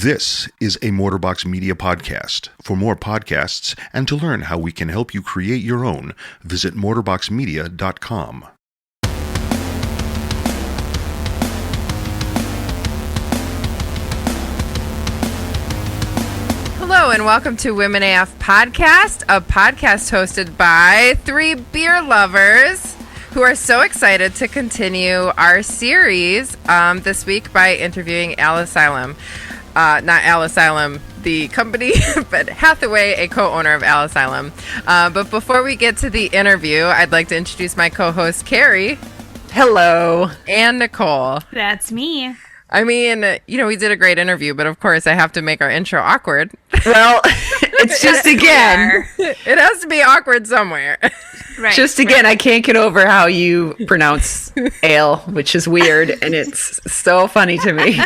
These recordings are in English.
This is a Mortarbox Media podcast. For more podcasts and to learn how we can help you create your own, visit mortarboxmedia.com. Hello and welcome to Women AF Podcast, a podcast hosted by three beer lovers who are so excited to continue our series this week by interviewing Ale Asylum. Not Ale Asylum, the company, but Hathaway, a co-owner of Ale Asylum. But before we get to the interview, I'd like to introduce my co-host, Carrie. Hello. And Nicole. That's me. I mean, we did a great interview, but of course I have to make our intro awkward. Well, it's just again. It has to be awkward somewhere. Right. Just again, I can't get over how you pronounce ale, which is weird, and it's so funny to me.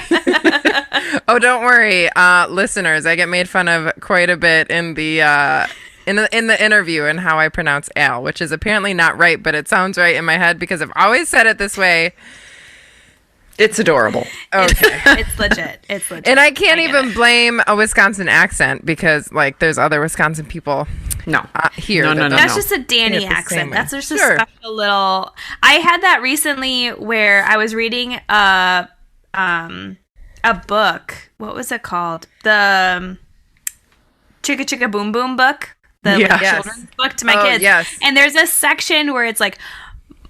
Oh, don't worry, listeners. I get made fun of quite a bit in the interview and how I pronounce ale, which is apparently not right, but it sounds right in my head because I've always said it this way. It's adorable. Okay. It's legit. It's legit. And I can't even blame a Wisconsin accent because, there's other Wisconsin people here. No. That's just a Danny accent. That's just a special little... I had that recently where I was reading a book. What was it called? The Chicka Chicka Boom Boom book. The children's book to my kids. Yes. And there's a section where it's like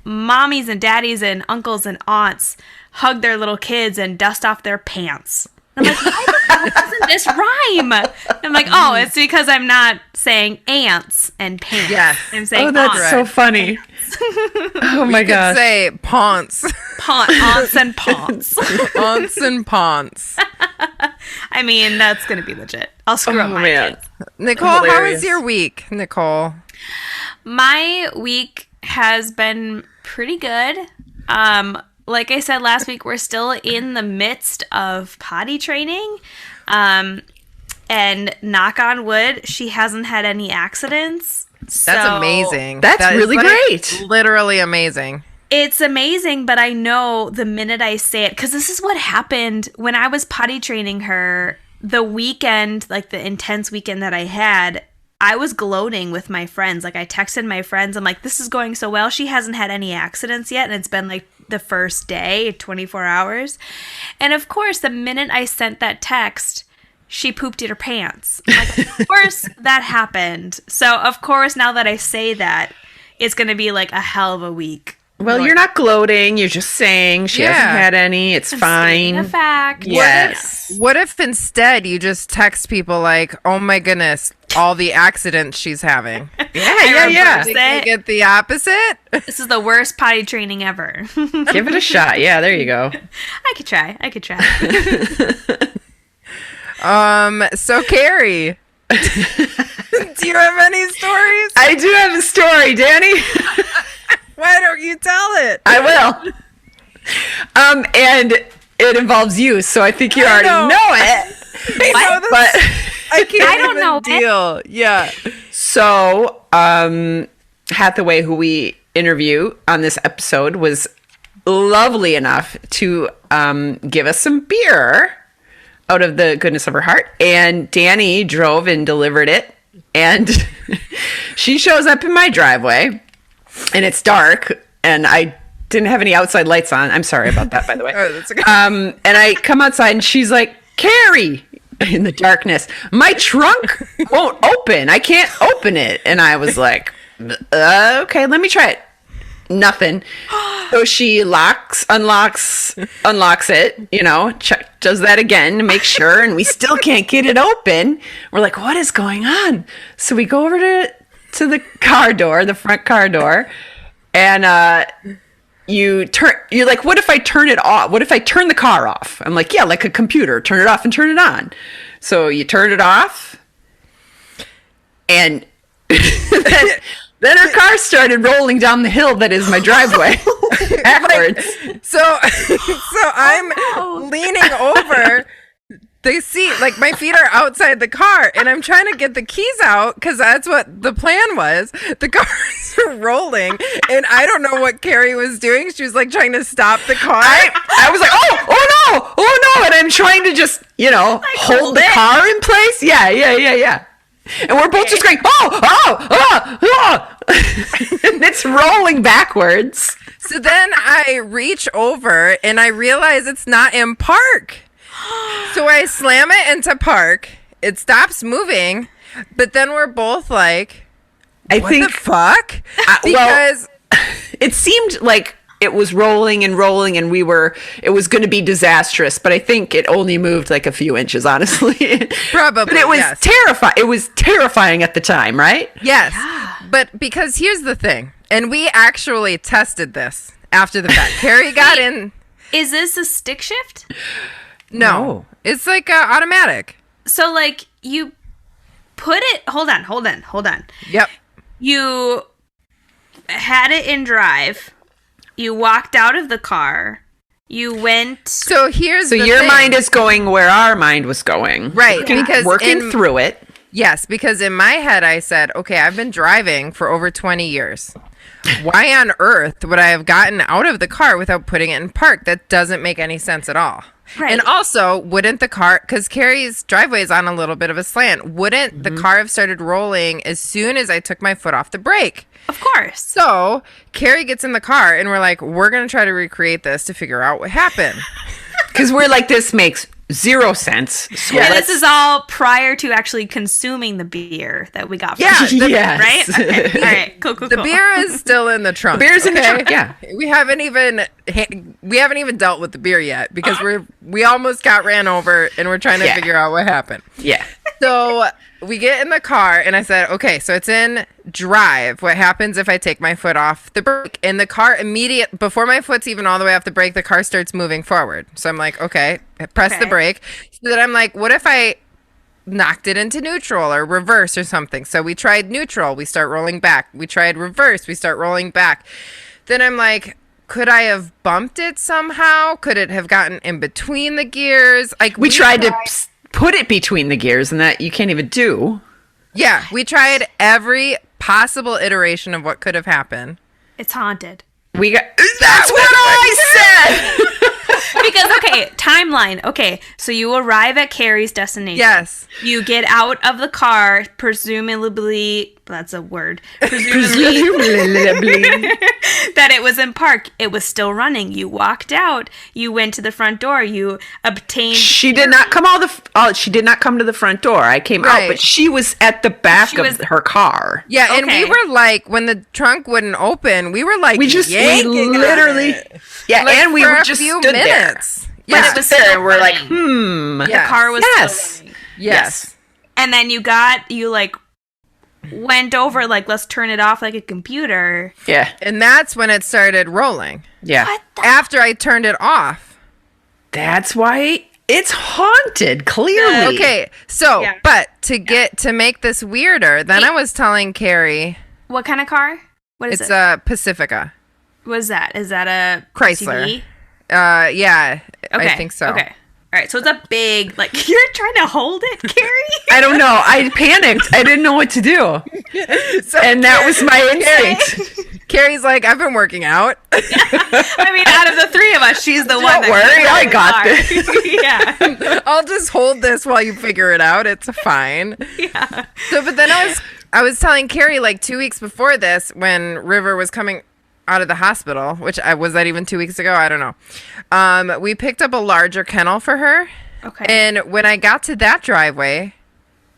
mommies and daddies and uncles and aunts hug their little kids and dust off their pants. I'm like, why the hell doesn't this rhyme? I'm like, oh, it's because I'm not saying ants and pants. Yes. I'm saying that's so funny. Oh my gosh. Say ponce. Aunts and ponce. Aunts and ponce. I mean, that's going to be legit. I'll screw up my kids. Nicole, how was your week, Nicole? My week has been pretty good. Like I said last week, we're still in the midst of potty training. And knock on wood, she hasn't had any accidents. That's amazing. That's really great. Literally amazing. It's amazing, but I know the minute I say it, because this is what happened when I was potty training her, the weekend, the intense weekend that I had, I was gloating with my friends. I texted my friends. I'm like, this is going so well. She hasn't had any accidents yet. And it's been the first day, 24 hours. And of course, the minute I sent that text, she pooped in her pants. Of course that happened. So of course, now that I say that, it's going to be a hell of a week. Well, you're not gloating. You're just saying she hasn't had any. It's fine. A fact. Yes. What if instead you just text people oh my goodness, all the accidents she's having? Yeah. Think you get the opposite? This is the worst potty training ever. Give it a shot. Yeah, there you go. I could try. So Carrie, do you have any stories? I do have a story, Danny. Why don't you tell it? I will. And it involves you, so I think you already know it. I don't know deal. Yeah. So, Hathaway, who we interview on this episode, was lovely enough to give us some beer out of the goodness of her heart. And Danny drove and delivered it. And she shows up in my driveway. And it's dark, and I didn't have any outside lights on. I'm sorry about that, by the way. Oh, that's okay. And I come outside, and she's like, Carrie, in the darkness, my trunk won't open. I can't open it. And I was like, okay, let me try it. Nothing. So she unlocks it, does that again to make sure, and we still can't get it open. We're like, what is going on? So we go over to the car door, the front car door, and you're like, what if I turn it off? What if I turn the car off? I'm like, yeah, like a computer, turn it off and turn it on. So you turn it off, and then her car started rolling down the hill that is my driveway backwards. So I'm leaning over the seat, like my feet are outside the car, and I'm trying to get the keys out because that's what the plan was. The cars are rolling, and I don't know what Carrie was doing. She was like trying to stop the car. I was like, oh no, and I'm trying to just, hold the car in place. Yeah. And we're both just going, oh, and it's rolling backwards. So then I reach over and I realize it's not in park. So I slam it into park. It stops moving, but then we're both like, what the fuck? Because it seemed like it was rolling and it was going to be disastrous, but I think it only moved like a few inches, honestly. Probably. But it was terrifying. It was terrifying at the time, right? Yes. Yeah. But because here's the thing, and we actually tested this after the fact. Carrie got in. Is this a stick shift? No. It's like automatic. So like you put it, hold on. Yep. You had it in drive. You walked out of the car. You went. So your mind is going where our mind was going. Right. Because working through it. Yes. Because in my head, I said, okay, I've been driving for over 20 years. Why on earth would I have gotten out of the car without putting it in park? That doesn't make any sense at all. Right. And also, wouldn't the car, because Carrie's driveway is on a little bit of a slant, wouldn't the car have started rolling as soon as I took my foot off the brake? Of course. So Carrie gets in the car and we're like, we're going to try to recreate this to figure out what happened. Because we're like, this makes zero sense. So this is all prior to actually consuming the beer that we got from yes. Right? Okay. All right. Cool. The beer is still in the trunk. The beer's in the trunk, yeah. We haven't even dealt with the beer yet because we almost got ran over and we're trying to figure out what happened. Yeah. So we get in the car and I said, okay, so it's in drive. What happens if I take my foot off the brake? And the car before my foot's even all the way off the brake, the car starts moving forward. So I'm like, okay, press the brake. So then I'm like, what if I knocked it into neutral or reverse or something? So we tried neutral. We start rolling back. We tried reverse. We start rolling back. Then I'm like, could I have bumped it somehow? Could it have gotten in between the gears? Like we tried to put it between the gears, and that you can't even do. Yeah, we tried every possible iteration of what could have happened. It's haunted. That's what I said. Because, okay, timeline. Okay, so you arrive at Carrie's destination. Yes. You get out of the car, presumably, that's a word. Presumably. That it was in park. It was still running. You walked out. You went to the front door. You obtained. She did not come she did not come to the front door. I came out, but she was at the back of her car. Yeah, and we were like, when the trunk wouldn't open, we were like, we literally, like, and we were just stood there. Yeah, but it was there, and we're like, The car was still running. Yes. And then you went over, like, let's turn it off like a computer. Yeah. And that's when it started rolling. Yeah. After I turned it off. That's why it's haunted, clearly. Okay, so, but to make this weirder, then I was telling Carrie. What kind of car? What is it? It's a Pacifica. What is that? Is that a Chrysler? SUV? Yeah, okay. I think so. Okay. All right, so it's a big, like, you're trying to hold it, Carrie? I don't know. I panicked. I didn't know what to do. And that was my instinct. Carrie's like, I've been working out. I mean, out of the three of us, she's the one Don't worry, I got this. Yeah. I'll just hold this while you figure it out. It's fine. Yeah. So, but then I was telling Carrie, like, 2 weeks before this, when River was coming out of the hospital, which was that even 2 weeks ago? I don't know. We picked up a larger kennel for her. Okay. And when I got to that driveway,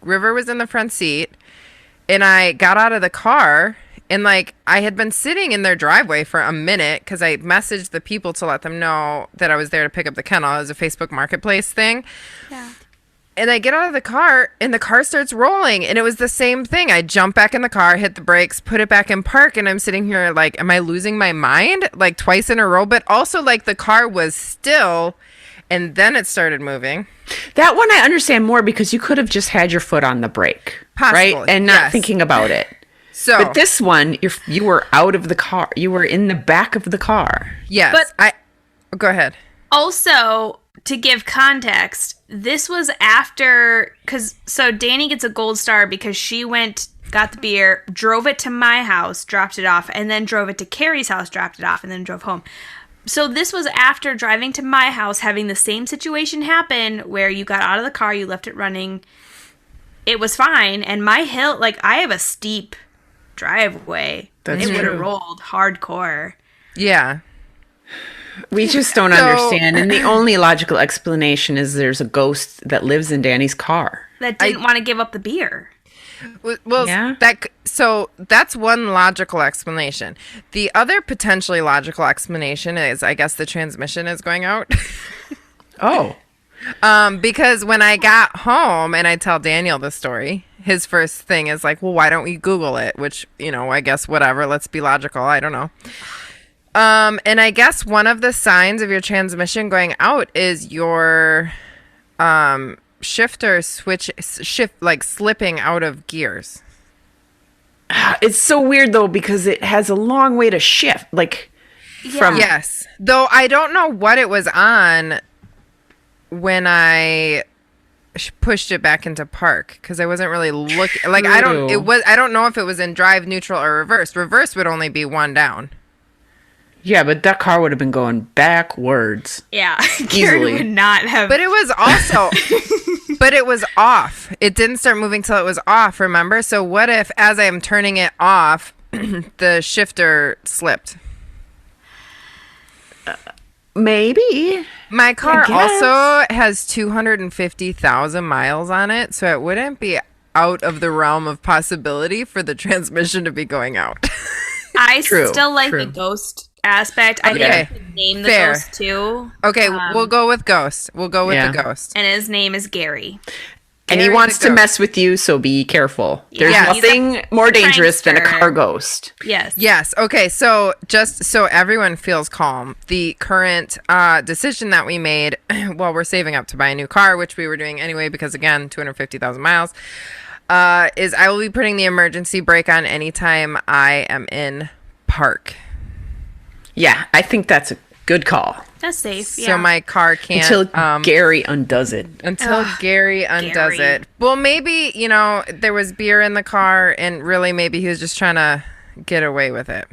River was in the front seat, and I got out of the car, and like I had been sitting in their driveway for a minute because I messaged the people to let them know that I was there to pick up the kennel. It was a Facebook Marketplace thing. Yeah. And I get out of the car, and the car starts rolling, and it was the same thing. I jump back in the car, hit the brakes, put it back in park, and I'm sitting here like, am I losing my mind? Like twice in a row, but also like the car was still, and then it started moving. That one I understand more because you could have just had your foot on the brake, possibly, right? And not thinking about it. So, but this one, you were out of the car. You were in the back of the car. Yes. But go ahead. Also, to give context, this was after, so Danny gets a gold star because she got the beer, drove it to my house, dropped it off, and then drove it to Carrie's house, dropped it off, and then drove home. So this was after driving to my house, having the same situation happen where you got out of the car, you left it running. It was fine. And my hill, like, I have a steep driveway. It would have rolled hardcore. Yeah. We just don't understand. And the only logical explanation is there's a ghost that lives in Danny's car. That didn't want to give up the beer. Well, Yeah. so that's one logical explanation. The other potentially logical explanation is, I guess, the transmission is going out. Oh. Because when I got home and I tell Daniel the story, his first thing is like, well, why don't we Google it? Which, I guess whatever. Let's be logical. I don't know. And I guess one of the signs of your transmission going out is your shifter shift like slipping out of gears. It's so weird, though, because it has a long way to shift. Like, from... Yes. Though I don't know what it was on when I pushed it back into park, because I wasn't really looking. Like, I don't know if it was in drive, neutral, or reverse. Reverse would only be one down. Yeah, but that car would have been going backwards. Yeah. Easily. Carrie would not have. But it was also... But it was off. It didn't start moving till it was off, remember? So what if, as I'm turning it off, the shifter slipped? Maybe. My car also has 250,000 miles on it, so it wouldn't be out of the realm of possibility for the transmission to be going out. I still like the ghost aspect. I think we could name the Fair. ghost too. Okay, we'll go with ghost. We'll go with the ghost. And his name is Gary. And he Gary wants the to ghost. mess with you, so be careful. There's Yeah. nothing more dangerous than a prankster. car ghost. Yes. Yes. Okay. So just so everyone feels calm, the current decision that we made while we're saving up to buy a new car, which we were doing anyway, because again, 250,000 miles, is I will be putting the emergency brake on anytime I am in park. Yeah, I think that's a good call. That's safe. Yeah. So my car can't Until Gary undoes it. until Gary undoes Gary. it. Well, maybe, there was beer in the car and really maybe he was just trying to get away with it.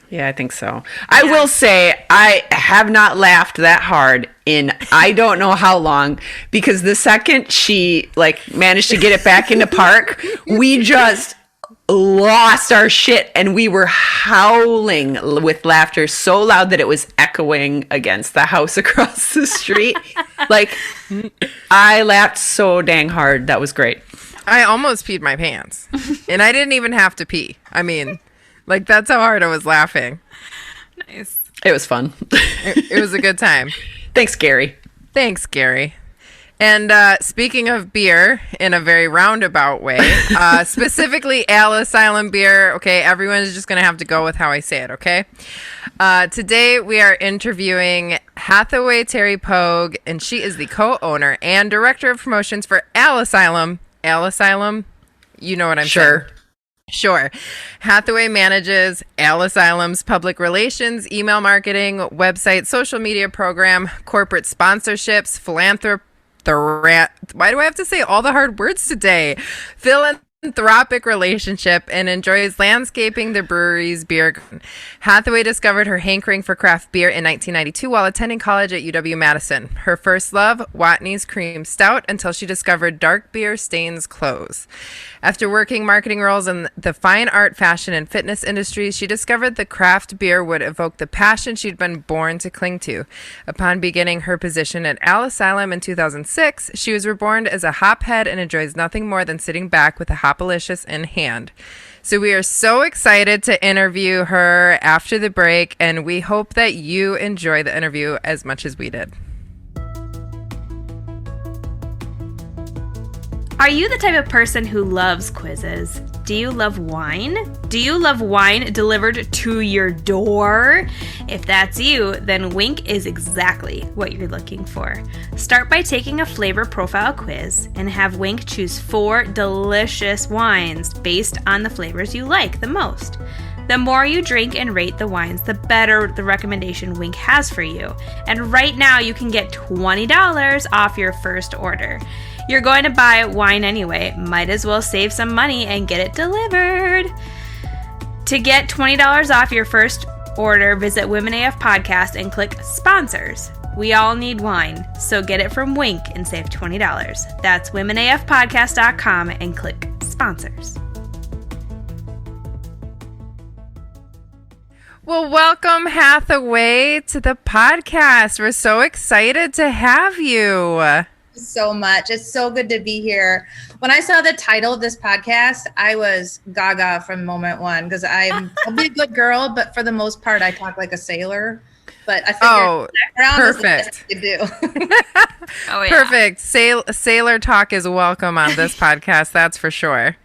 Yeah, I think so. I will say I have not laughed that hard in I don't know how long, because the second she managed to get it back into park, we just lost our shit and we were howling with laughter so loud that it was echoing against the house across the street. I laughed so dang hard. That was great. I almost peed my pants and I didn't even have to pee. I mean, that's how hard I was laughing. Nice. It was fun. It was a good time. Thanks, Gary. Thanks, Gary. And speaking of beer in a very roundabout way, specifically Ale Asylum beer, okay, everyone is just going to have to go with how I say it, okay? Today we are interviewing Hathaway Terry-Pogue, and she is the co-owner and director of promotions for Ale Asylum. Ale Asylum? You know what I'm saying. Sure. Hathaway manages Ale Asylum's public relations, email marketing, website, social media program, corporate sponsorships, philanthropy. Why do I have to say all the hard words today? Philanthropic relationship, and enjoys landscaping the brewery's beer garden. Hathaway discovered her hankering for craft beer in 1992 while attending college at UW Madison. Her first love, Watney's Cream Stout, until she discovered dark beer stains clothes. After working marketing roles in the fine art, fashion, and fitness industries, she discovered the craft beer would evoke the passion she'd been born to cling to. Upon beginning her position at Ale Asylum in 2006, she was reborn as a hophead and enjoys nothing more than sitting back with a Hopalicious in hand. So we are so excited to interview her after the break, and we hope that you enjoy the interview as much as we did. Are you the type of person who loves quizzes? Do you love wine? Do you love wine delivered to your door? If that's you, then Wink is exactly what you're looking for. Start by taking a flavor profile quiz and have Wink choose 4 delicious wines based on the flavors you like the most. The more you drink and rate the wines, the better the recommendation Winc has for you. And right now you can get $20 off your first order. You're going to buy wine anyway, might as well save some money and get it delivered. To get $20 off your first order, visit Women AF Podcast and click Sponsors. We all need wine, so get it from Winc and save $20. That's womenafpodcast.com and click Sponsors. Well, welcome, Hathaway, to the podcast. We're so excited to have you. So much. It's so good to be here. When I saw the title of this podcast, I was gaga from moment one because I'll be a good girl, but for the most part, I talk like a sailor. But I figured perfect. You do. Oh, yeah. Perfect. Sailor talk is welcome on this podcast. That's for sure.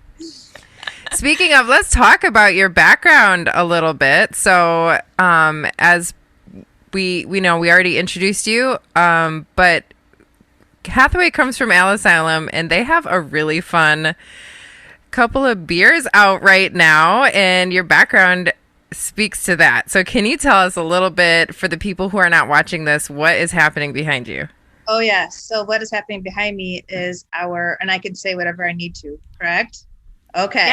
Speaking of, let's talk about your background a little bit. So, as we know, we already introduced you, but Hathaway comes from Ale Asylum, and they have a really fun couple of beers out right now, and your background speaks to that. So can you tell us a little bit, for the people who are not watching this, what is happening behind you? Oh, yes. So what is happening behind me is and I can say whatever I need to, correct? Okay.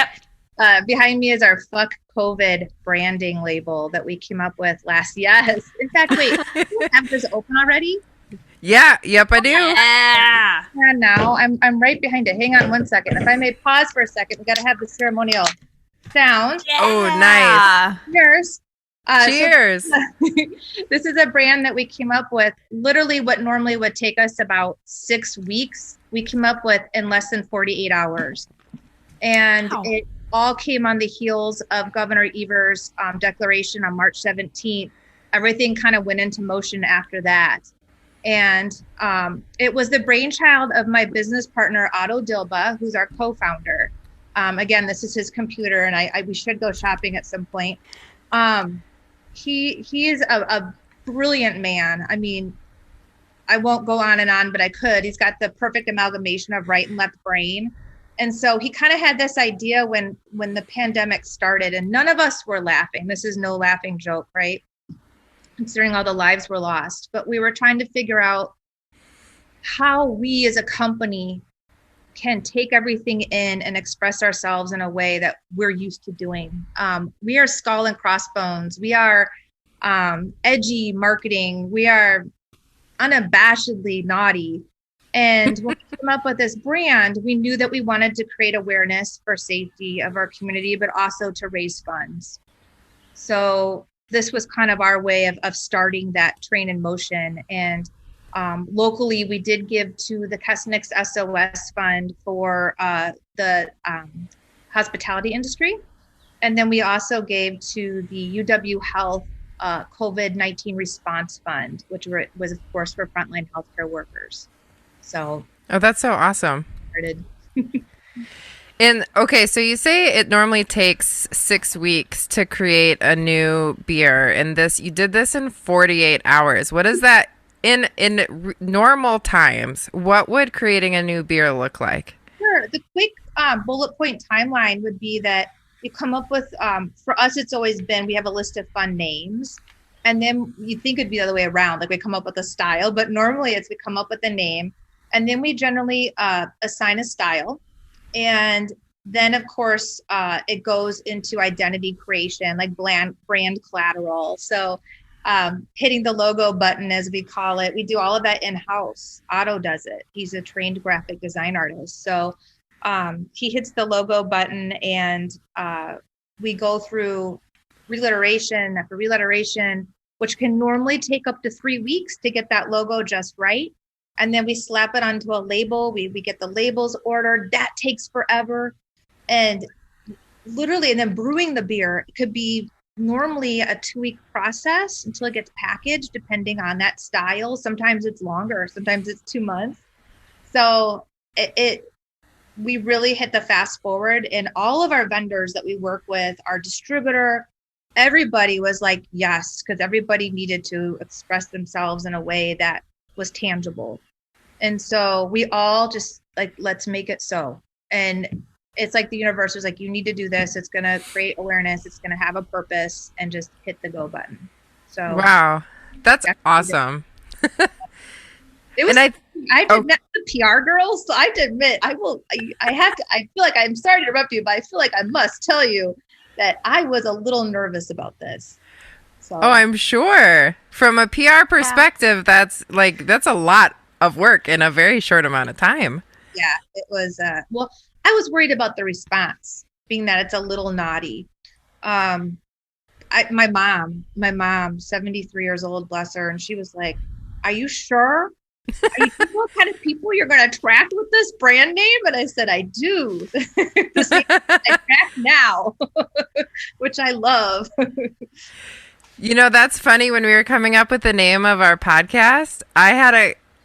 Yep. Behind me is our FVCK COVID branding label that we came up with last. Yes. In fact, wait, do you have this open already? Yeah. Yep, I do. Yeah. And now I'm right behind it. Hang on one second. If I may pause for a second, we got to have the ceremonial sound. Oh, nice. Cheers. Cheers. This is a brand that we came up with. Literally what normally would take us about 6 weeks, we came up with in less than 48 hours. And It all came on the heels of Governor Evers' declaration on March 17th. Everything kind of went into motion after that. And it was the brainchild of my business partner, Otto Dilba, who's our co-founder. Again, this is his computer, and we should go shopping at some point. He is a brilliant man. I mean, I won't go on and on, but I could. He's got the perfect amalgamation of right and left brain. And so he kind of had this idea when the pandemic started, and none of us were laughing. This is no laughing joke, right? Considering all the lives were lost. But we were trying to figure out how we as a company can take everything in and express ourselves in a way that we're used to doing. We are skull and crossbones. We are edgy marketing. We are unabashedly naughty. And when we came up with this brand, we knew that we wanted to create awareness for safety of our community, but also to raise funds. So this was kind of our way of starting that train in motion. And locally, we did give to the Kesnick's SOS Fund for the hospitality industry. And then we also gave to the UW Health COVID-19 Response Fund, which was, of course, for frontline healthcare workers. So, oh, that's so awesome. And okay, so you say it normally takes 6 weeks to create a new beer, and you did this in 48 hours. What is that in normal times? What would creating a new beer look like? Sure. The quick bullet point timeline would be that you come up with, for us, it's always been, we have a list of fun names. And then you think it'd be the other way around, like we come up with a style, but normally it's we come up with a name. And then we generally assign a style. And then, of course, it goes into identity creation, like brand collateral. So hitting the logo button, as we call it, we do all of that in-house. Otto does it. He's a trained graphic design artist. So he hits the logo button, and we go through reliteration after reliteration, which can normally take up to 3 weeks to get that logo just right. And then we slap it onto a label. We get the labels ordered. That takes forever. And literally, and then brewing the beer, it could be normally a 2-week process until it gets packaged, depending on that style. Sometimes it's longer. Sometimes it's 2 months. So we really hit the fast forward. And all of our vendors that we work with, our distributor, everybody was like, yes, because everybody needed to express themselves in a way that was tangible. And so we all just like, let's make it so. And It's like the universe was like, you need to do this. It's going to create awareness. It's going to have a purpose, and just hit the go button. So Wow. That's awesome. it was, And I did not the PR girls. So I have to admit, I feel like I'm sorry to interrupt you, but I feel like I must tell you that I was a little nervous about this. So Oh, I'm sure. From a PR perspective, that's a lot of work in a very short amount of time. yeah, it was, well, I was worried about the response, being that it's a little naughty. My mom, 73 years old, bless her, and she was like, "Are you sure? Are you sure what kind of people you're going to attract with this brand name?" And I said, "I do. This name I attract now," which I love. You know, that's funny. When we were coming up with the name of our podcast,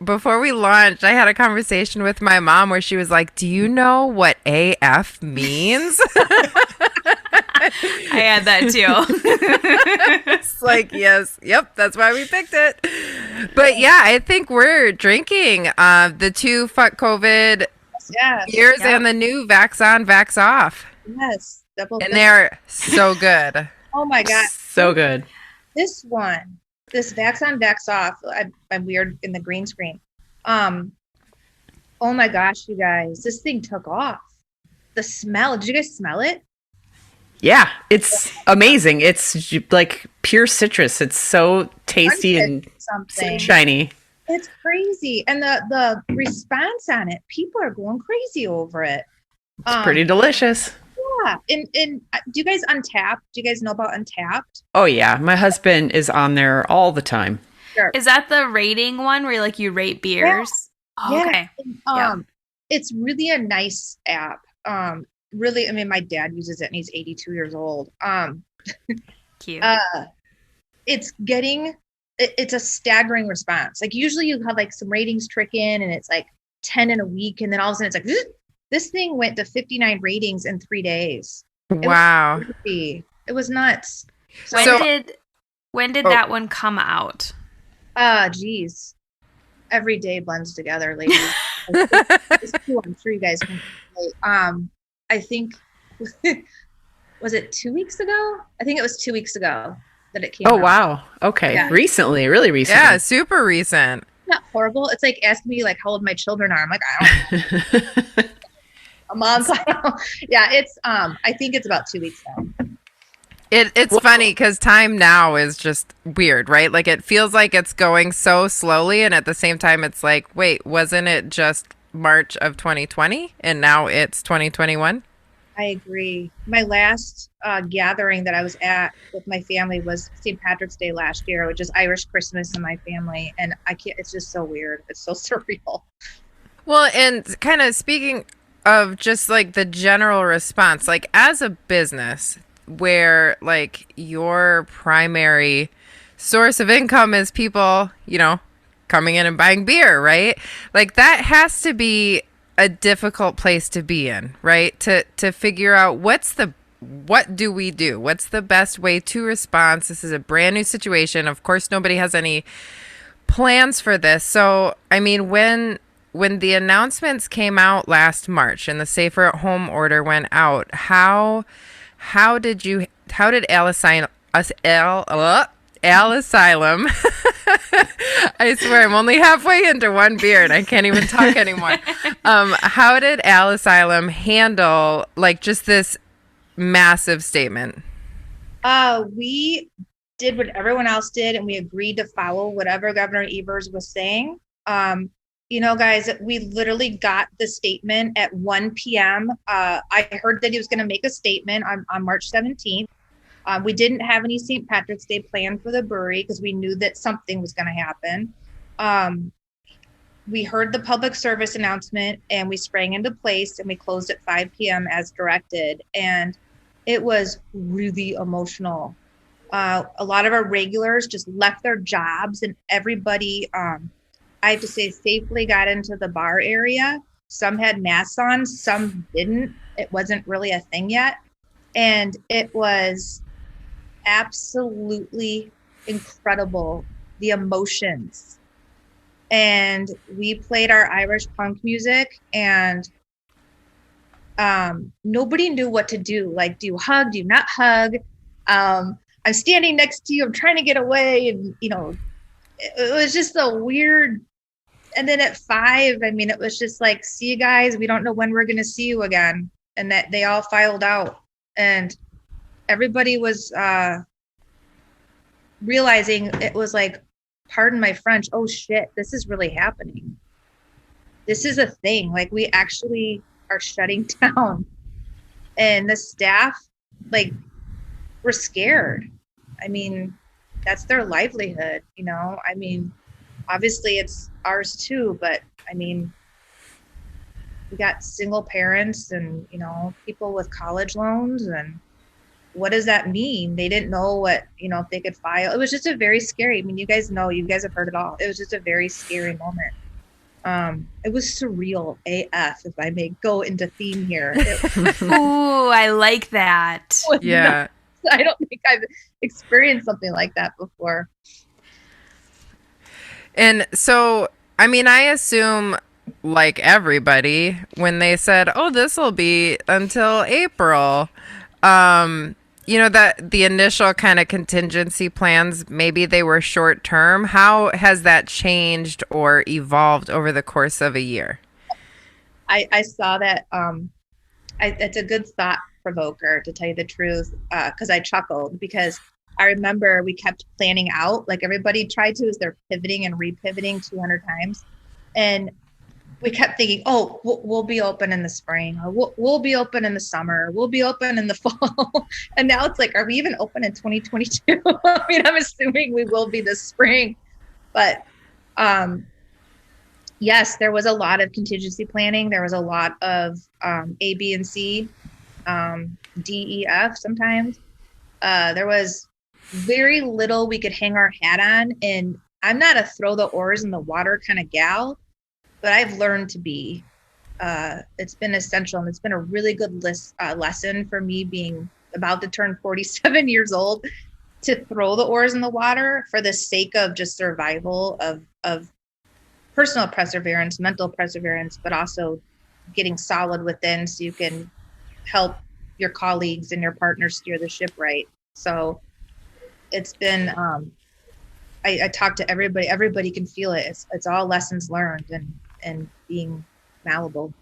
before we launched, I had a conversation with my mom where she was like, "Do you know what AF means?" I had that too. It's like, yes, yep, that's why we picked it. But yeah, I think we're drinking the 2 Fuck COVID Yes. beers and the new Vax On, Vax Off. Yes. Double. And they're so good. Oh my God. So good. This one, this Vax On, Vax Off. I'm weird in the green screen. Oh my gosh, you guys, this thing took off. The smell. Did you guys smell it? Yeah, it's amazing. It's like pure citrus. It's so tasty and Something. shiny. It's crazy. And the response on it, people are going crazy over it. It's pretty delicious. Yeah. And do you guys Untapped? Do you guys know about Untapped? Oh yeah, my husband is on there all the time. Sure. Is that the rating one where like you rate beers? Oh, Yeah. okay. And, it's really a nice app. Really, I mean, my dad uses it and he's 82 years old. Cute. It's a staggering response. Like usually you have like some ratings trick in and it's like 10 in a week. And then all of a sudden it's like, this thing went to 59 ratings in 3 days. Wow. It was nuts. When did that one come out? Geez. Every day blends together, ladies. It's cool. I'm sure you guys can relate. I think, was it 2 weeks ago? I think it was 2 weeks ago that it came out. Oh wow. Okay. Yeah. Recently, really recently. Yeah, super recent. Not horrible. It's like asking me like how old my children are. I'm like, I don't know. A month. Yeah, it's I think it's about 2 weeks now. It's funny because time now is just weird, right? Like it feels like it's going so slowly, and at the same time, it's like, wait, wasn't it just March of 2020, and now it's 2021? I agree. My last gathering that I was at with my family was St. Patrick's Day last year, which is Irish Christmas in my family, and I can't. It's just so weird. It's so surreal. Well, and kind of speaking of just like the general response, like as a business where like your primary source of income is people, you know, coming in and buying beer, right? Like that has to be a difficult place to be in, right? To figure out what do we do? What's the best way to respond? This is a brand new situation. Of course, nobody has any plans for this. So, I mean, when the announcements came out last March and the safer at home order went out, how did Ale Asylum I swear I'm only halfway into one beer and I can't even talk anymore. How did Ale Asylum handle like just this massive statement? We did what everyone else did, and we agreed to follow whatever Governor Evers was saying. You know, guys, we literally got the statement at 1 p.m. I heard that he was going to make a statement on March 17th. We didn't have any St. Patrick's Day planned for the brewery because we knew that something was going to happen. We heard the public service announcement and we sprang into place and we closed at 5 p.m. as directed. And it was really emotional. A lot of our regulars just left their jobs and everybody, I have to say, safely got into the bar area. Some had masks on, some didn't. It wasn't really a thing yet. And it was absolutely incredible, the emotions. And we played our Irish punk music, and nobody knew what to do. Like, do you hug? Do you not hug? I'm standing next to you. I'm trying to get away. And, it was just a weird. And then at 5, I mean, it was just like, see you guys. We don't know when we're going to see you again. And that they all filed out. And everybody was realizing it was like, pardon my French, oh shit, this is really happening. This is a thing. Like, we actually are shutting down. And the staff, like, were scared. I mean, that's their livelihood, I mean, obviously it's ours too, but I mean, we got single parents and, people with college loans, and what does that mean? They didn't know what, if they could file. It was just a very scary, I mean, you guys have heard it all. It was just a very scary moment. It was surreal AF, if I may go into theme here. Ooh, I like that. Yeah. I don't think I've experienced something like that before. And so, I mean, I assume, like everybody, when they said, oh, this will be until April, that the initial kind of contingency plans, maybe they were short term. How has that changed or evolved over the course of a year? I saw that. It's a good thought provoker, to tell you the truth, because I chuckled, because I remember we kept planning out, like everybody tried to, as they're pivoting and repivoting 200 times. And we kept thinking, oh, we'll be open in the spring, or we'll be open in the summer, we'll be open in the fall. And now it's like, are we even open in 2022? I mean, I'm assuming we will be this spring. But yes, there was a lot of contingency planning. There was a lot of A, B, and C, D, E, F sometimes. There was very little we could hang our hat on. And I'm not a throw the oars in the water kind of gal, but I've learned to be. It's been essential, and it's been a really good lesson for me, being about to turn 47 years old, to throw the oars in the water for the sake of just survival of personal perseverance, mental perseverance, but also getting solid within, so you can help your colleagues and your partners steer the ship right. So it's been, I talk to everybody. Everybody can feel it. It's all lessons learned and being malleable.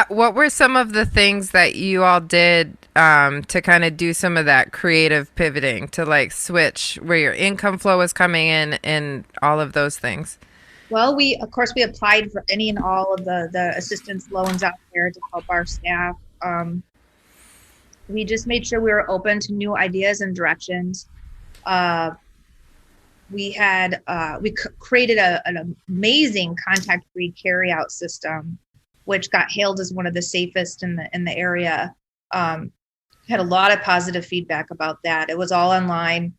What were some of the things that you all did to kind of do some of that creative pivoting, to like switch where your income flow was coming in and all of those things? Well, we applied for any and all of the assistance loans out there to help our staff. We just made sure we were open to new ideas and directions. We created an amazing contact-free carryout system, which got hailed as one of the safest in the area. Had a lot of positive feedback about that. It was all online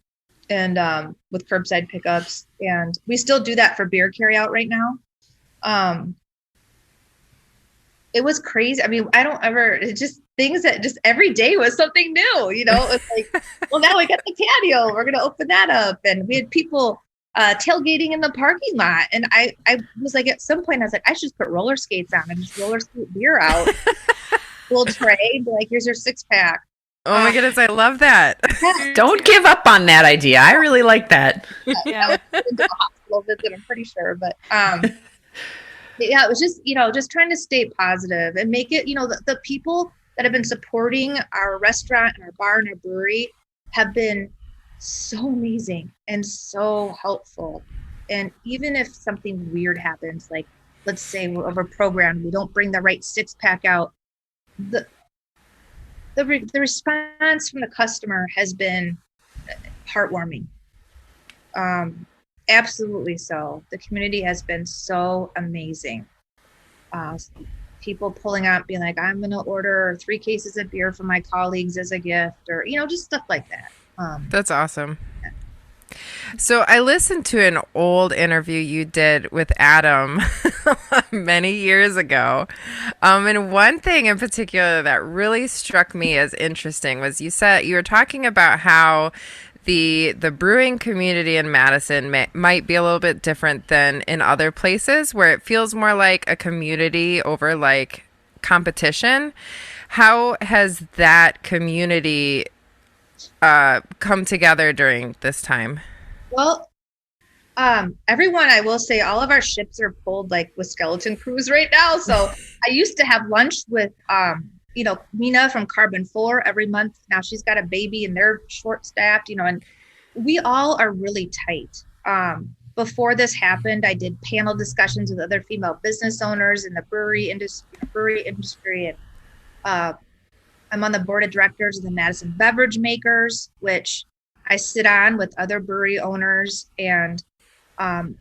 and with curbside pickups, and we still do that for beer carryout right now. It was crazy. I mean, it's just things that just every day was something new, It's like, well, now we got the patio, we're going to open that up. And we had people tailgating in the parking lot. And I was like, at some point I was like, I should just put roller skates on and just roller skate beer out. Full tray, be like, here's your 6-pack. Oh my goodness, I love that. Don't give up on that idea. I really like that. Yeah. I was into a hospital visit, I'm pretty sure. But yeah, it was just, just trying to stay positive and make it, the people that have been supporting our restaurant and our bar and our brewery have been so amazing and so helpful. And even if something weird happens, like let's say we're overprogrammed, we don't bring the right 6-pack out, the response from the customer has been heartwarming. Absolutely so. The community has been so amazing. People pulling up, being like, I'm going to order 3 cases of beer for my colleagues as a gift, or, just stuff like that. That's awesome. So I listened to an old interview you did with Adam many years ago. And one thing in particular that really struck me as interesting was you were talking about how the brewing community in Madison might be a little bit different than in other places, where it feels more like a community over like competition. How has that community come together during this time? Well, everyone, I will say, all of our ships are pulled like with skeleton crews right now. So I used to have lunch with, Mina from Carbon 4 every month. Now she's got a baby and they're short staffed, and we all are really tight. Before this happened, I did panel discussions with other female business owners in the brewery industry. And I'm on the board of directors of the Madison Beverage Makers, which I sit on with other brewery owners. And during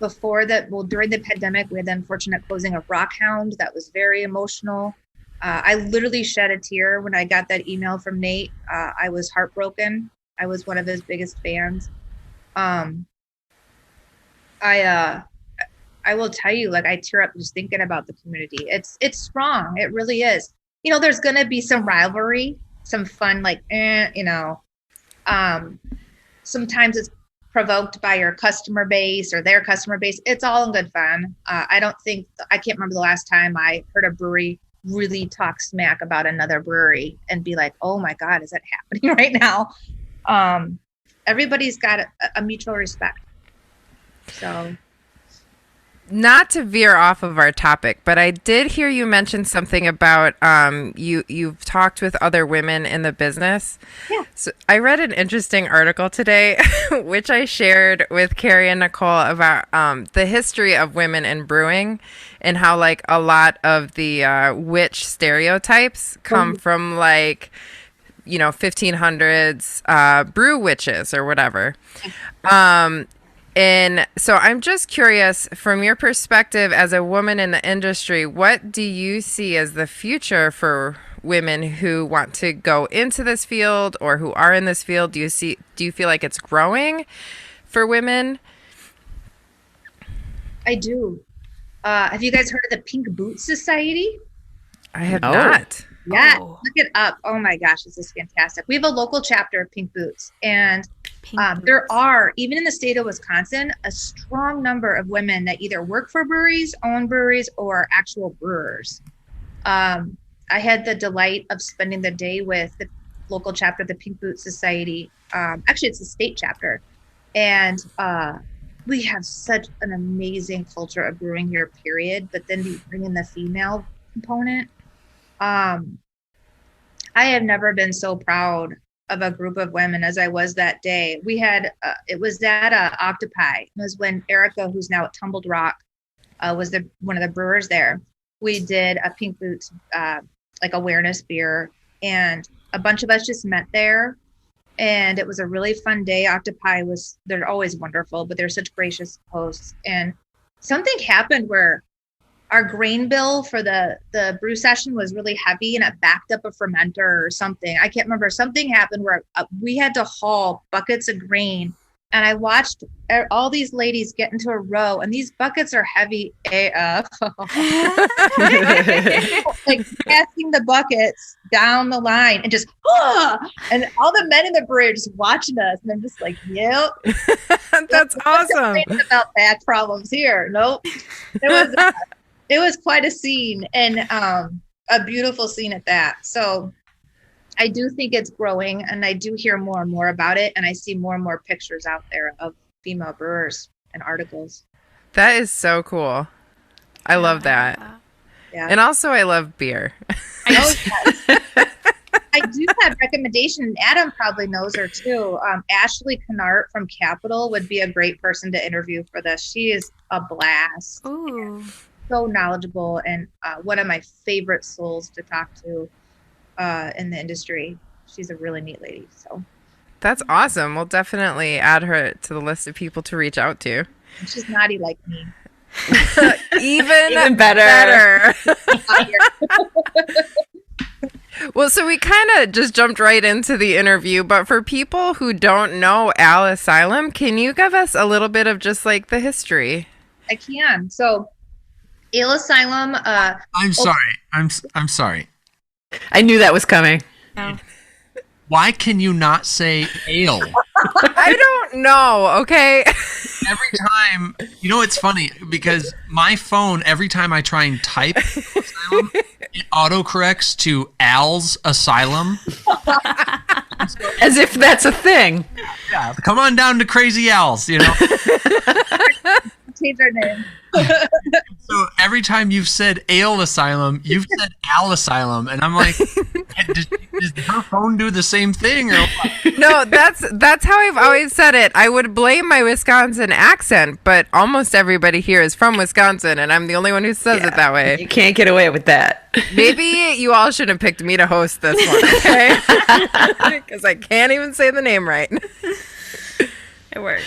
the pandemic, we had the unfortunate closing of Rockhound. That was very emotional. I literally shed a tear when I got that email from Nate. I was heartbroken. I was one of his biggest fans. I will tell you, like, I tear up just thinking about the community. It's strong. It really is. There's going to be some rivalry, some fun, sometimes it's provoked by your customer base or their customer base. It's all in good fun. I can't remember the last time I heard a brewery really talk smack about another brewery and be like, oh my God, is that happening right now? Everybody's got a mutual respect. So, not to veer off of our topic, but I did hear you mention something about you've talked with other women in the business. Yeah. So I read an interesting article today, which I shared with Carrie and Nicole about the history of women in brewing and how like a lot of the witch stereotypes come from like 1500s brew witches or whatever. And so I'm just curious, from your perspective as a woman in the industry, what do you see as the future for women who want to go into this field or who are in this field? Do you feel like it's growing for women? I do. Have you guys heard of the Pink Boot Society? I have not. Yeah, look it up. Oh my gosh, this is fantastic. We have a local chapter of Pink Boots, and there are, even in the state of Wisconsin, a strong number of women that either work for breweries, own breweries, or actual brewers. I had the delight of spending the day with the local chapter of the Pink Boots Society. Actually, it's a state chapter. And we have such an amazing culture of brewing here, period. But then you bring in the female component. I have never been so proud of a group of women as I was that day. We had, it was at Octopi. It was when Erica, who's now at Tumbled Rock, was one of the brewers there. We did a Pink Boots, like awareness beer, and a bunch of us just met there. And it was a really fun day. Octopi they're always wonderful, but they're such gracious hosts. And something happened where our grain bill for the brew session was really heavy and it backed up a fermenter or something. I can't remember. Something happened where we had to haul buckets of grain. And I watched all these ladies get into a row, and these buckets are heavy AF. Like passing the buckets down the line and just, and all the men in the brewery are just watching us. And I'm just like, yep. That's awesome. About back problems here. Nope. It was quite a scene, and a beautiful scene at that. So I do think it's growing, and I do hear more and more about it, and I see more and more pictures out there of female brewers and articles. That is so cool. I love that. Yeah. And also I love beer. I do have recommendation, and Adam probably knows her too. Ashley Kennart from Capital would be a great person to interview for this. She is a blast. Ooh. So knowledgeable, and one of my favorite souls to talk to in the industry. She's a really neat lady. So That's awesome. We'll definitely add her to the list of people to reach out to. She's naughty like me. Even better. Well, so we kind of just jumped right into the interview, but for people who don't know Ale Asylum, can you give us a little bit of just like the history? I can. So Ale Asylum. I'm sorry. I'm sorry. I knew that was coming. No. Why can you not say ale? I don't know. Okay. Every time, it's funny because my phone, every time I try and type Asylum, it autocorrects to Al's Asylum. As if that's a thing. Yeah, come on down to Crazy Al's, you know? Change our name. So every time you've said Ale Asylum, you've said Al Asylum, and I'm like, does her phone do the same thing? Or what? No, that's how I've always said it. I would blame my Wisconsin accent, but almost everybody here is from Wisconsin, and I'm the only one who says it that way. You can't get away with that. Maybe you all should have picked me to host this one, okay? Because I can't even say the name right. It works.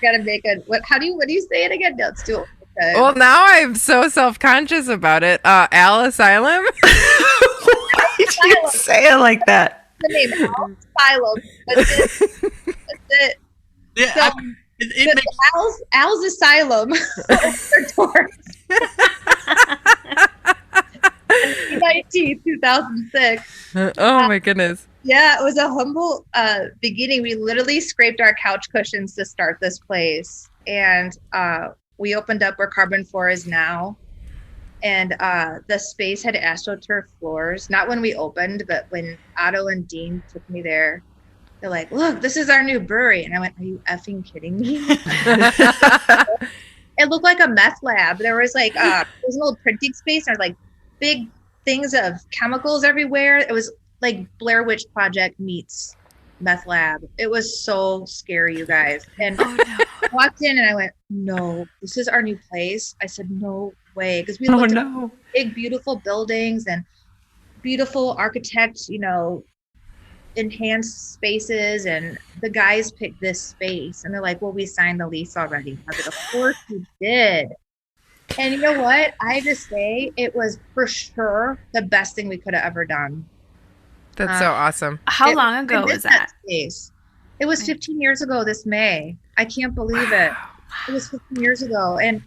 Gotta make a what do you say it again? No, let's do it. Okay. Well, now I'm so self-conscious about it. Ale Asylum? Why did you say it like that? The name Ale Asylum. That's it. Yeah, So, it makes Al's Asylum. Opened their doors. 2006. Oh my goodness. Yeah, it was a humble beginning. We literally scraped our couch cushions to start this place. And we opened up where Carbon 4 is now. And the space had AstroTurf floors. Not when we opened, but when Otto and Dean took me there. They're like, look, this is our new brewery. And I went, are you effing kidding me? It looked like a meth lab. There was like, there was an old printing space. And there were like big things of chemicals everywhere. It was like Blair Witch Project meets meth lab. It was so scary, you guys. And I walked in and I went, no, this is our new place. I said, no way. Because we looked at big, beautiful buildings and beautiful architects, you know, enhanced spaces. And the guys picked this space. And they're like, well, we signed the lease already. I was like, of course we did. And you know what? I just say it was for sure the best thing we could have ever done. That's so awesome. How long ago was that? Space. It was 15 years ago this May. I can't believe it. It was 15 years ago. And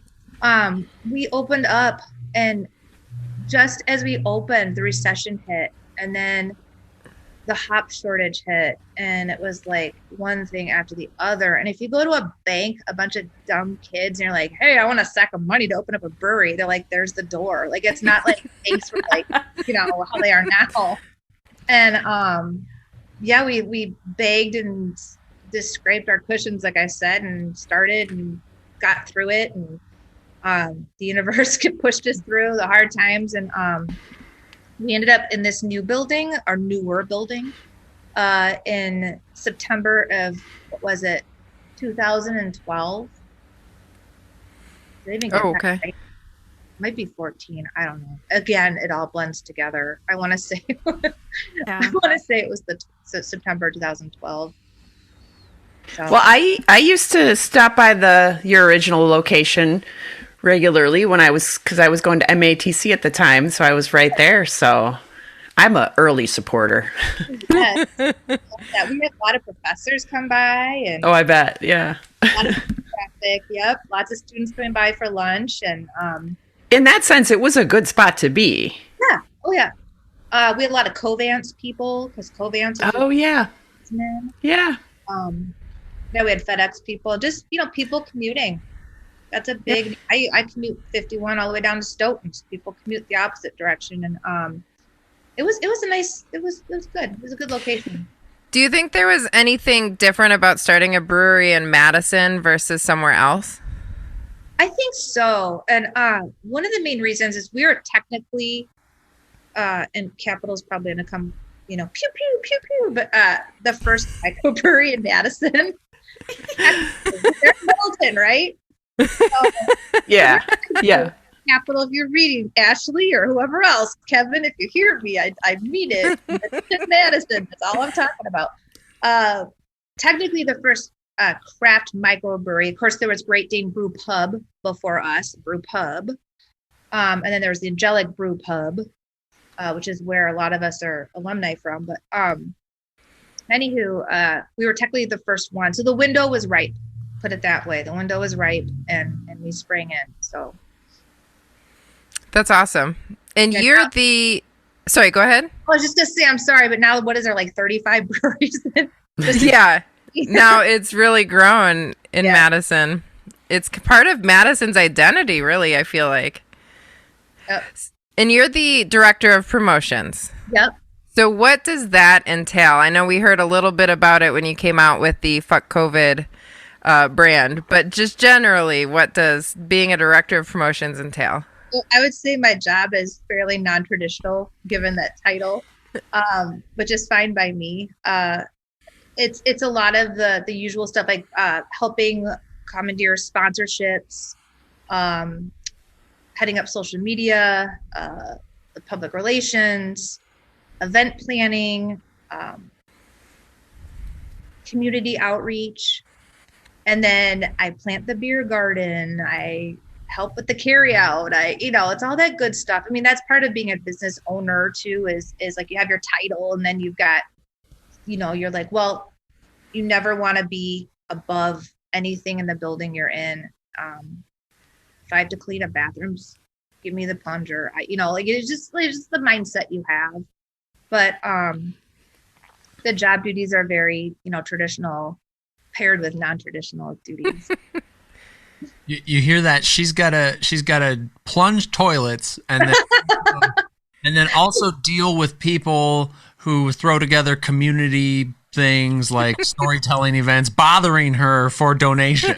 we opened up, and just as we opened, the recession hit, and then the hop shortage hit, and it was like one thing after the other. And if you go to a bank, a bunch of dumb kids, and you're like, hey, I want a sack of money to open up a brewery, they're like, there's the door. Like, it's not like banks were like, you know, how they are now. And yeah, we begged and just scraped our cushions, like I said, and started and got through it. And the universe pushed us through the hard times. And we ended up in this new building, our newer building, in September of, what was it, 2012. Did I even get that okay. right? Might be 14. I don't know. Again, it all blends together. I want to say, I want to say it was September 2012. So. Well, I used to stop by your original location regularly because I was going to MATC at the time, so I was right there. So I'm an early supporter. Yes. Yeah, we had a lot of professors come by, and I bet, yeah. A lot of traffic. Yep, lots of students coming by for lunch, and in that sense, it was a good spot to be. Yeah. Oh yeah. We had a lot of Covance people because Covance. Oh yeah. Yeah. Yeah, we had FedEx people. Just people commuting. That's a big. Yeah. I commute 51 all the way down to Stoughton. People commute the opposite direction, and it was a nice. It was good. It was a good location. Do you think there was anything different about starting a brewery in Madison versus somewhere else? I think so. And one of the main reasons is we are technically, and capital's probably going to come, pew, pew, pew, pew, but the first microbrewery in Madison. They're Middleton, right? So, yeah. Capital, if you're reading, Ashley or whoever else, Kevin, if you hear me, I mean it. It's in Madison. That's all I'm talking about. Technically, the first craft microbrewery. Of course, there was Great Dane Brew Pub before us, Brew Pub. And then there was the Angelic Brew Pub, which is where a lot of us are alumni from. But anywho, we were technically the first one. So the window was ripe, put it that way. The window was ripe, and we sprang in. So that's awesome. And you're the... Sorry, go ahead. I was just going to say, I'm sorry, but now what is there, like 35 breweries? Yeah. Now it's really grown in Madison. It's part of Madison's identity, really, I feel like. And you're the director of promotions. Yep. So what does that entail? I know we heard a little bit about it when you came out with the FVCK COVID brand, but just generally, what does being a director of promotions entail? Well, I would say my job is fairly non-traditional given that title, which is fine by me. It's a lot of the usual stuff like helping commandeer sponsorships, heading up social media, the public relations, event planning, community outreach, and then I plant the beer garden. I help with the carry out. It's all that good stuff. I mean, that's part of being a business owner too, is like you have your title and then you've got, you're like, well, you never want to be above anything in the building you're in. If I have to clean up bathrooms, give me the plunger. It's just the mindset you have. But the job duties are very, traditional, paired with non-traditional duties. You hear that? She's got to plunge toilets and then also deal with people who throw together community things like storytelling events, bothering her for donation.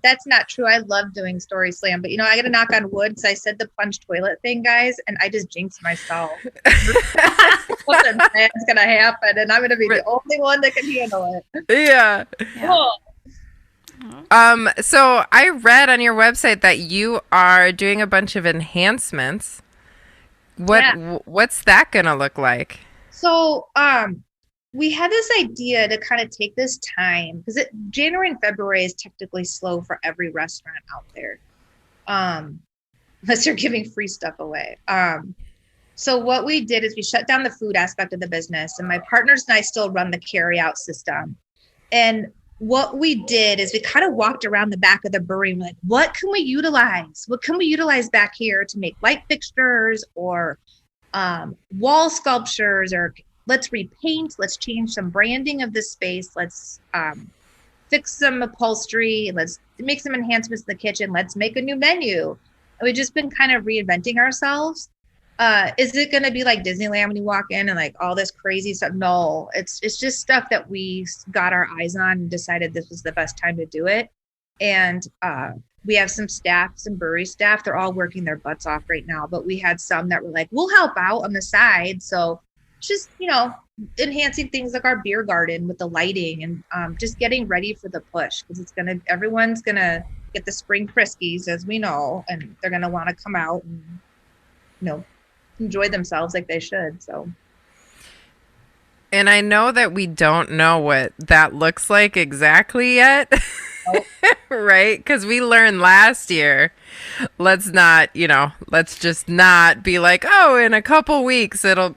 That's not true. I love doing Story Slam, but I got to knock on wood because I said the plunge toilet thing, guys, and I just jinxed myself. Something bad's going to happen, and I'm going to be the only one that can handle it. Yeah. Cool. So I read on your website that you are doing a bunch of enhancements. What's that going to look like? So, we had this idea to kind of take this time because January and February is technically slow for every restaurant out there, unless you're giving free stuff away. So what we did is we shut down the food aspect of the business, and my partners and I still run the carry out system. And what we did is we kind of walked around the back of the brewery and we're like, what can we utilize? What can we utilize back here to make light fixtures or wall sculptures, or let's repaint, let's change some branding of the space, let's fix some upholstery, let's make some enhancements in the kitchen, let's make a new menu. And we've just been kind of reinventing ourselves. Is it going to be like Disneyland when you walk in and like all this crazy stuff? No, it's just stuff that we got our eyes on and decided this was the best time to do it. And we have some brewery staff, they're all working their butts off right now, but we had some that were like, we'll help out on the side. So just, enhancing things like our beer garden with the lighting and just getting ready for the push, because everyone's going to get the spring friskies, as we know, and they're going to want to come out and, enjoy themselves like they should. So. And I know that we don't know what that looks like exactly yet. Nope. Right? Because we learned last year, let's just not be like, oh, in a couple weeks, it'll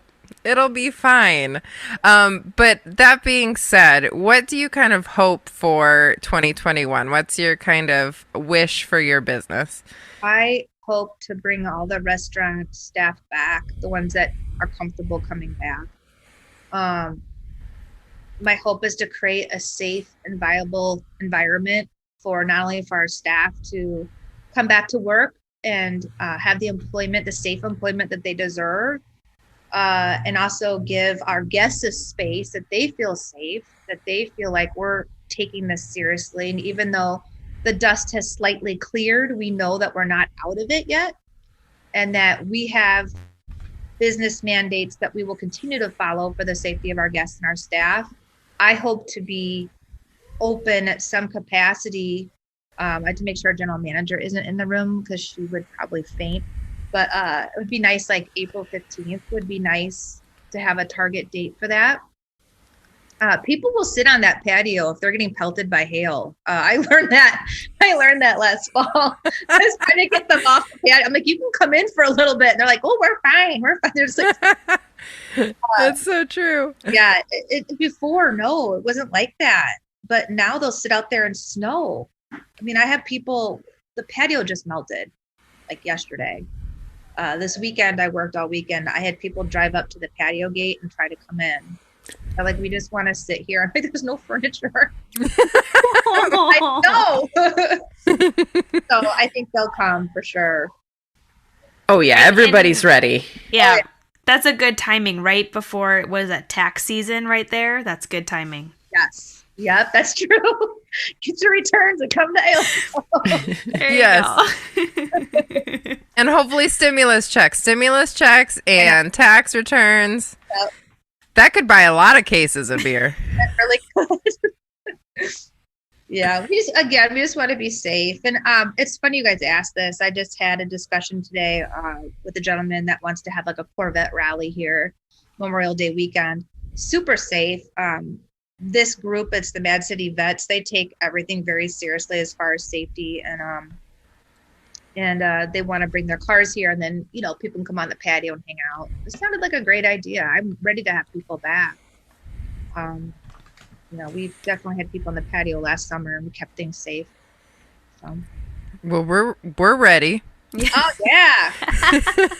be fine. But that being said, what do you kind of hope for 2021? What's your kind of wish for your business? I hope to bring all the restaurant staff back, the ones that are comfortable coming back. My hope is to create a safe and viable environment for not only for our staff to come back to work and have the safe employment that they deserve, and also give our guests a space that they feel safe, that they feel like we're taking this seriously. And even though the dust has slightly cleared, we know that we're not out of it yet, and that we have business mandates that we will continue to follow for the safety of our guests and our staff. I hope to be open at some capacity. I had to make sure our general manager isn't in the room because she would probably faint. But it would be nice, like April 15th would be nice to have a target date for that. People will sit on that patio if they're getting pelted by hail. I learned that last fall. I was trying to get them off the patio. I'm like, you can come in for a little bit. And they're like, oh, we're fine. They're just like, that's so true. Yeah. Before, no, it wasn't like that. But now they'll sit out there in snow. I mean, I have people, the patio just melted like yesterday. This weekend, I worked all weekend. I had people drive up to the patio gate and try to come in. They're like, we just want to sit here. I'm like, there's no furniture. I know. So I think they'll come for sure. Oh, yeah. Everybody's ready. Yeah. Oh, yeah. That's a good timing right before, what is that, tax season right there? That's good timing. Yes. Yep, that's true. Get your returns and come to Ale. There you Yes. go. And hopefully stimulus checks and tax returns. Yep. That could buy a lot of cases of beer. That really good. Yeah, we just want to be safe. And it's funny you guys asked this. I just had a discussion today with a gentleman that wants to have like a Corvette rally here Memorial Day weekend. Super safe. This group, it's the Mad City Vets. They take everything very seriously as far as safety, and they want to bring their cars here, and then people can come on the patio and hang out. It sounded like a great idea. I'm ready to have people back. We definitely had people on the patio last summer, and we kept things safe. So. Well, we're ready. Oh yeah.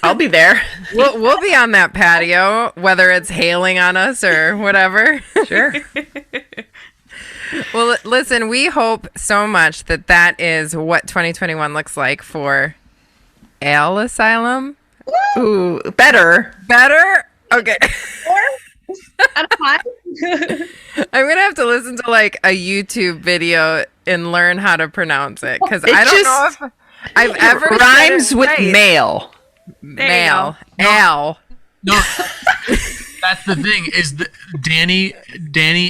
I'll be there. We'll be on that patio, whether it's hailing on us or whatever. Sure. Well, listen, we hope so much that is what 2021 looks like for Ale Asylum. Ooh, better. Better? Okay. Out of 5? I'm going to have to listen to like a YouTube video and learn how to pronounce it, because I don't know if I've ever rhymes with right. male. Male. Al. No, that's the thing. Is Danny?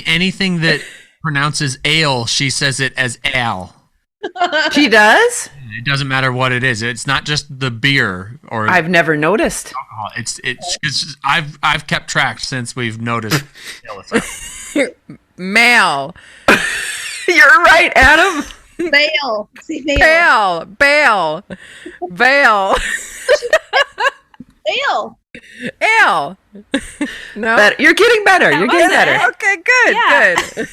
Anything that pronounces ale, she says it as al. She does? It doesn't matter what it is. It's not just the beer or I've never noticed. alcohol. It's I've kept track since we've noticed. Male. You're right, Adam. Bail. See, bail. Bail. Bail. Bail. Ale. No. Better. You're getting better. You're getting better. Okay, good. Yeah. Good.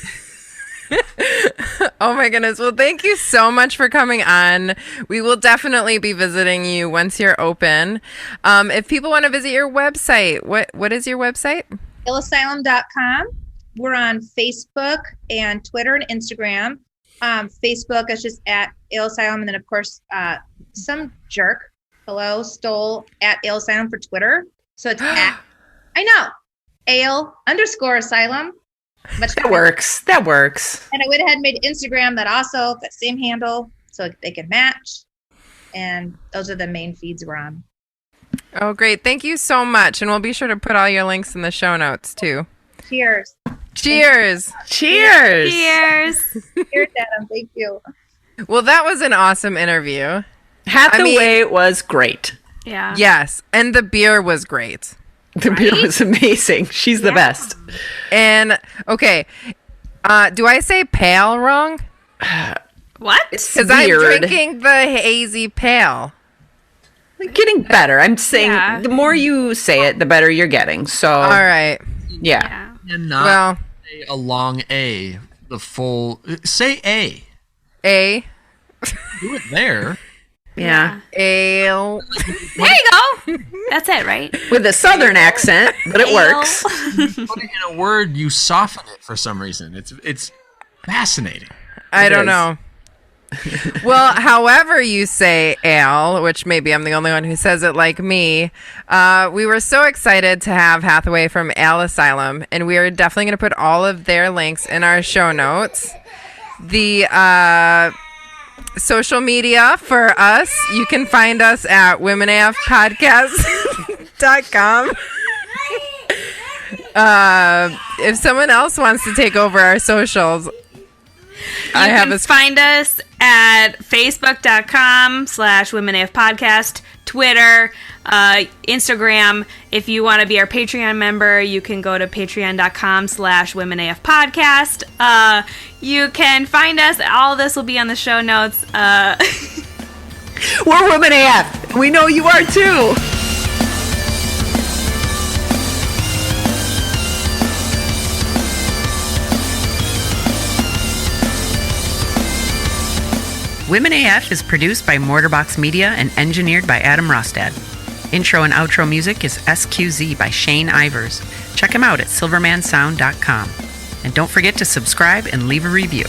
Oh my goodness. Well, thank you so much for coming on. We will definitely be visiting you once you're open. If people want to visit your website, what is your website? aleasylum.com. We're on Facebook and Twitter and Instagram. Facebook is just at Ale Asylum, and then of course some jerk stole at Ale Asylum for Twitter. So it's at, I know, Ale_asylum. That works. That works. And I went ahead and made Instagram that same handle, so they can match. And those are the main feeds we're on. Oh, great. Thank you so much. And we'll be sure to put all your links in the show notes too. Cheers. Cheers. Cheers. Cheers. Cheers, Adam. Thank you. Well, that was an awesome interview. Hathaway was great. Yeah. Yes. And the beer was great. The beer was amazing. She's the best. And okay, do I say pale wrong? What? Because I'm drinking the hazy pale. Getting better. I'm saying Yeah. the more you say it, the better you're getting. So, All right. yeah. And not Well, say a long A. The full say A. A. Do it there. Yeah. Ale. There you go. That's it, right? With a southern accent, but it Ale. works. Put it in a word, you soften it for some reason. It's fascinating. I don't is. know. Well, however you say ale, which maybe I'm the only one who says it like me, we were so excited to have Hathaway from Ale Asylum, and we are definitely going to put all of their links in our show notes. The social media for us, you can find us at womenafpodcast.com. If someone else wants to take over our socials, You can find us at facebook.com/womenafpodcast, Twitter, Instagram. If you want to be our Patreon member, you can go to patreon.com/womenafpodcast. You can find us. All this will be on the show notes. We're Women AF. We know you are too. Women AF is produced by Mortarbox Media and engineered by Adam Rostad. Intro and outro music is SQZ by Shane Ivers. Check him out at silvermansound.com. And don't forget to subscribe and leave a review.